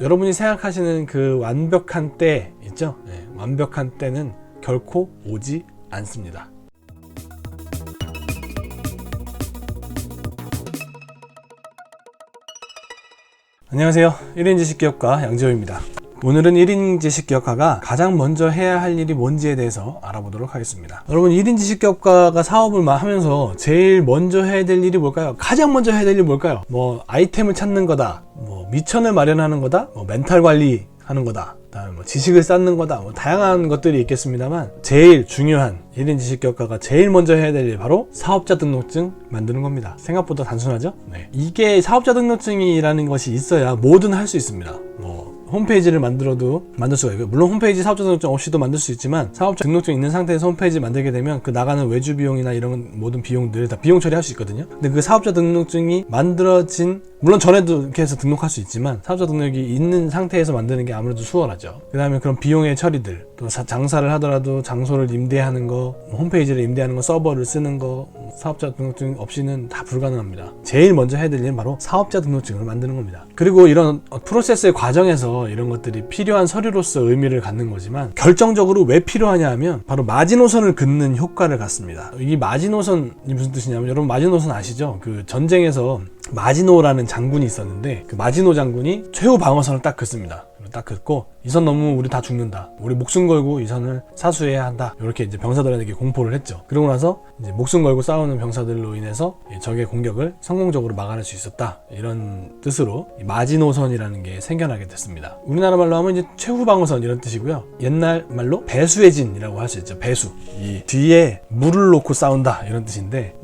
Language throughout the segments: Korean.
여러분이 생각하시는 그 완벽한 때 있죠? 네, 완벽한 때는 결코 오지 않습니다. 안녕하세요. 1인 지식기업가 양재호입니다. 오늘은 1인 지식기업가가 가장 먼저 해야 할 일이 뭔지에 대해서 알아보도록 하겠습니다. 여러분, 1인 지식기업가가 사업을 하면서 제일 먼저 해야 될 일이 뭘까요? 가장 먼저 해야 될 일이 뭘까요? 아이템을 찾는 거다, 미천을 마련하는 거다, 멘탈 관리 하는 거다, 그다음에 지식을 쌓는 거다, 다양한 것들이 있겠습니다만, 제일 중요한 1인 지식기업가가 제일 먼저 해야 될 일, 바로 사업자 등록증 만드는 겁니다. 생각보다 단순하죠? 네. 이게 사업자 등록증이라는 것이 있어야 뭐든 할 수 있습니다. 홈페이지를 만들어도 만들 수가 있고요. 물론 홈페이지 사업자 등록증 없이도 만들 수 있지만, 사업자 등록증 있는 상태에서 홈페이지 만들게 되면 그 나가는 외주 비용이나 이런 모든 비용들 다 비용 처리할 수 있거든요. 근데 그 사업자 등록증이 만들어진, 물론 전에도 이렇게 해서 등록할 수 있지만 사업자 등록이 있는 상태에서 만드는 게 아무래도 수월하죠. 그 다음에 그런 비용의 처리들, 또 장사를 하더라도 장소를 임대하는 거, 홈페이지를 임대하는 거, 서버를 쓰는 거, 사업자 등록증 없이는 다 불가능합니다. 제일 먼저 해야 될 일은 바로 사업자 등록증을 만드는 겁니다. 그리고 이런 프로세스의 과정에서 이런 것들이 필요한 서류로서 의미를 갖는 거지만, 결정적으로 왜 필요하냐 하면 바로 마지노선을 긋는 효과를 갖습니다. 이 마지노선이 무슨 뜻이냐면, 여러분 마지노선 아시죠? 그 전쟁에서 마지노라는 장군이 있었는데, 그 마지노 장군이 최후 방어선을 딱 긋습니다. 딱 긋고, 이 선 넘으면 우리 다 죽는다, 우리 목숨 걸고 이 선을 사수해야 한다, 이렇게 이제 병사들에게 공포를 했죠. 그러고 나서 이제 목숨 걸고 싸우는 병사들로 인해서 적의 공격을 성공적으로 막아낼 수 있었다, 이런 뜻으로 이 마지노선이라는 게 생겨나게 됐습니다. 우리나라 말로 하면 이제 최후 방어선 이런 뜻이고요. 옛날 말로 배수의 진이라고 할 수 있죠. 배수, 이 뒤에 물을 놓고 싸운다, 이런 뜻인데,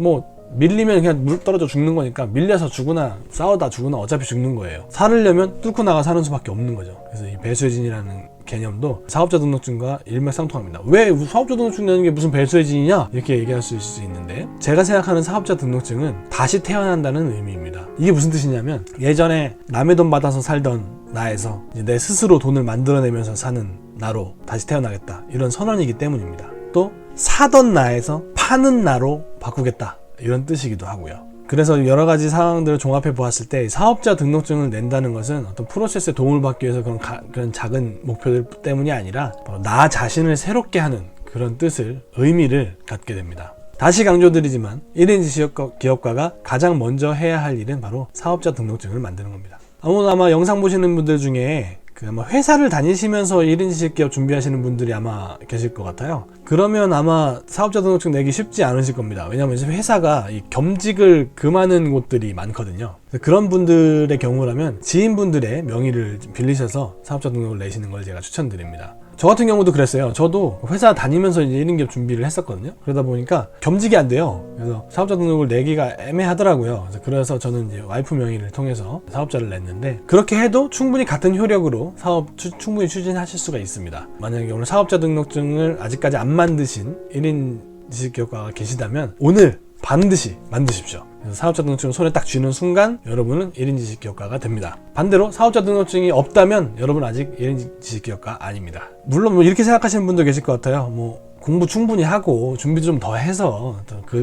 밀리면 그냥 물 떨어져 죽는 거니까, 밀려서 죽으나 싸우다 죽으나 어차피 죽는 거예요. 살으려면 뚫고 나가 사는 수밖에 없는 거죠. 그래서 이 배수진이라는 개념도 사업자 등록증과 일맥상통합니다. 왜 사업자 등록증 내는 게 무슨 배수진이냐, 이렇게 얘기할 수 있을 수 있는데, 제가 생각하는 사업자 등록증은 다시 태어난다는 의미입니다. 이게 무슨 뜻이냐면, 예전에 남의 돈 받아서 살던 나에서 이제 내 스스로 돈을 만들어내면서 사는 나로 다시 태어나겠다, 이런 선언이기 때문입니다. 또 사던 나에서 파는 나로 바꾸겠다, 이런 뜻이기도 하고요. 그래서 여러 가지 상황들을 종합해 보았을 때, 사업자 등록증을 낸다는 것은 어떤 프로세스에 도움을 받기 위해서 그런 작은 목표들 때문이 아니라, 나 자신을 새롭게 하는 그런 뜻을, 의미를 갖게 됩니다. 다시 강조드리지만, 1인 지식기업가가 가장 먼저 해야 할 일은 바로 사업자 등록증을 만드는 겁니다. 아마 영상 보시는 분들 중에 아마 회사를 다니시면서 1인 지식기업 준비하시는 분들이 아마 계실 것 같아요. 그러면 아마 사업자 등록증 내기 쉽지 않으실 겁니다. 왜냐하면 회사가 이 겸직을 금하는 곳들이 많거든요. 그런 분들의 경우라면 지인분들의 명의를 빌리셔서 사업자 등록을 내시는 걸 제가 추천드립니다. 저 같은 경우도 그랬어요. 저도 회사 다니면서 이제 1인 기업 준비를 했었거든요. 그러다 보니까 겸직이 안 돼요. 그래서 사업자 등록을 내기가 애매하더라고요. 그래서 저는 이제 와이프 명의를 통해서 사업자를 냈는데, 그렇게 해도 충분히 같은 효력으로 사업 충분히 추진하실 수가 있습니다. 만약에 오늘 사업자 등록증을 아직까지 안 만드신 1인 지식기업가가 계시다면, 오늘 반드시 만드십시오. 그래서 사업자 등록증을 손에 딱 쥐는 순간 여러분은 1인 지식기업가가 됩니다. 반대로 사업자 등록증이 없다면 여러분 아직 1인 지식기업가 아닙니다. 물론 이렇게 생각하시는 분도 계실 것 같아요. 공부 충분히 하고 준비 좀 더 해서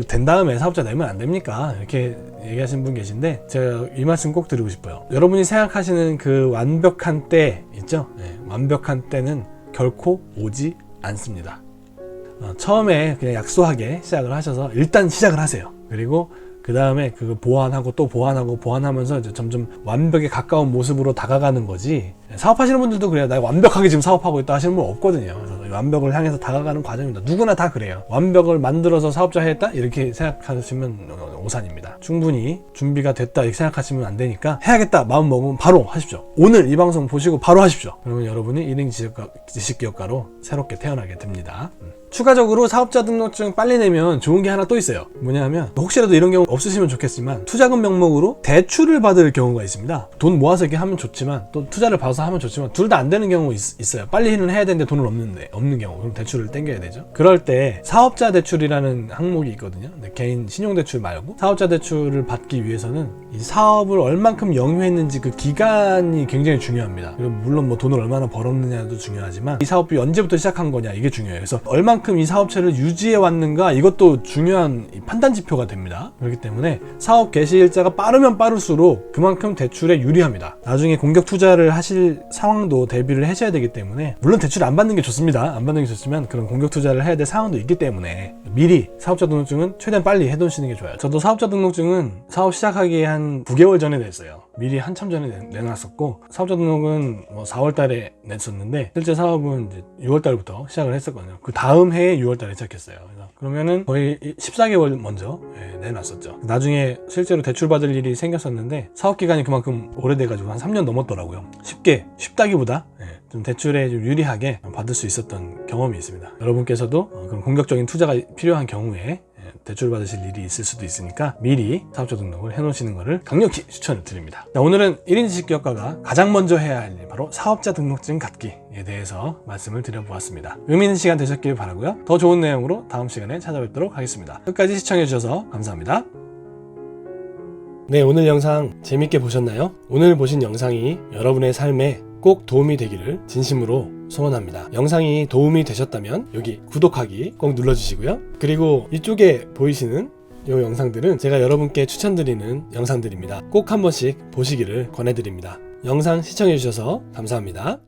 된 다음에 사업자 내면 안 됩니까? 이렇게 얘기하시는 분 계신데, 제가 이 말씀 꼭 드리고 싶어요. 여러분이 생각하시는 그 완벽한 때 있죠? 네, 완벽한 때는 결코 오지 않습니다. 처음에 그냥 약소하게 시작을 하셔서 일단 시작을 하세요. 그리고 그 다음에 그거 보완하고 또 보완하면서 이제 점점 완벽에 가까운 모습으로 다가가는 거지, 사업하시는 분들도 그래요. 나 완벽하게 지금 사업하고 있다 하시는 분 없거든요. 그래서 완벽을 향해서 다가가는 과정입니다. 누구나 다 그래요. 완벽을 만들어서 사업자 했다, 이렇게 생각하시면 오산입니다. 충분히 준비가 됐다 이렇게 생각하시면 안 되니까, 해야겠다 마음 먹으면 바로 하십시오. 오늘 이 방송 보시고 바로 하십시오. 그러면 여러분이 1인 지식기업가로 새롭게 태어나게 됩니다. 추가적으로 사업자 등록증 빨리 내면 좋은 게 하나 또 있어요. 뭐냐면, 혹시라도 이런 경우 없으시면 좋겠지만, 투자금 명목으로 대출을 받을 경우가 있습니다. 돈 모아서 이렇게 하면 좋지만, 또 투자를 받아서 하면 좋지만, 둘 다 안 되는 경우 있어요. 빨리는 해야 되는데 돈을 없는 경우, 그럼 대출을 땡겨야 되죠. 그럴 때 사업자 대출이라는 항목이 있거든요. 근데 개인 신용대출 말고 사업자 대출을 받기 위해서는 이 사업을 얼만큼 영위했는지 그 기간이 굉장히 중요합니다. 그리고 물론 돈을 얼마나 벌었느냐도 중요하지만, 이 사업이 언제부터 시작한 거냐, 이게 중요해요. 그래서 얼만큼 그만큼 이 사업체를 유지해 왔는가, 이것도 중요한 판단 지표가 됩니다. 그렇기 때문에 사업 개시 일자가 빠르면 빠를수록 그만큼 대출에 유리합니다. 나중에 공격 투자를 하실 상황도 대비를 하셔야 되기 때문에, 물론 대출 안 받는 게 좋습니다. 안 받는 게 좋지만 그런 공격 투자를 해야 될 상황도 있기 때문에 미리 사업자 등록증은 최대한 빨리 해두시는 게 좋아요. 저도 사업자 등록증은 사업 시작하기 한 9개월 전에 냈어요. 미리 한참 전에 내놨었고, 사업자 등록은 4월 달에 냈었는데 실제 사업은 이제 6월 달부터 시작을 했었거든요. 그 다음 해에 6월 달에 시작했어요. 그러면은 거의 14개월 먼저 내놨었죠. 나중에 실제로 대출 받을 일이 생겼었는데 사업 기간이 그만큼 오래돼가지고 한 3년 넘었더라고요. 쉽다기보다 좀 대출에 좀 유리하게 받을 수 있었던 경험이 있습니다. 여러분께서도 그런 공격적인 투자가 필요한 경우에 대출 받으실 일이 있을 수도 있으니까 미리 사업자 등록을 해놓으시는 것을 강력히 추천을 드립니다. 자, 오늘은 1인 지식기업가가 가장 먼저 해야 할 일, 바로 사업자 등록증 갖기에 대해서 말씀을 드려보았습니다. 의미 있는 시간 되셨길 바라고요. 더 좋은 내용으로 다음 시간에 찾아뵙도록 하겠습니다. 끝까지 시청해주셔서 감사합니다. 네, 오늘 영상 재밌게 보셨나요? 오늘 보신 영상이 여러분의 삶에 꼭 도움이 되기를 진심으로 소원합니다. 영상이 도움이 되셨다면 여기 구독하기 꼭 눌러주시고요. 그리고 이쪽에 보이시는 이 영상들은 제가 여러분께 추천드리는 영상들입니다. 꼭 한 번씩 보시기를 권해드립니다. 영상 시청해주셔서 감사합니다.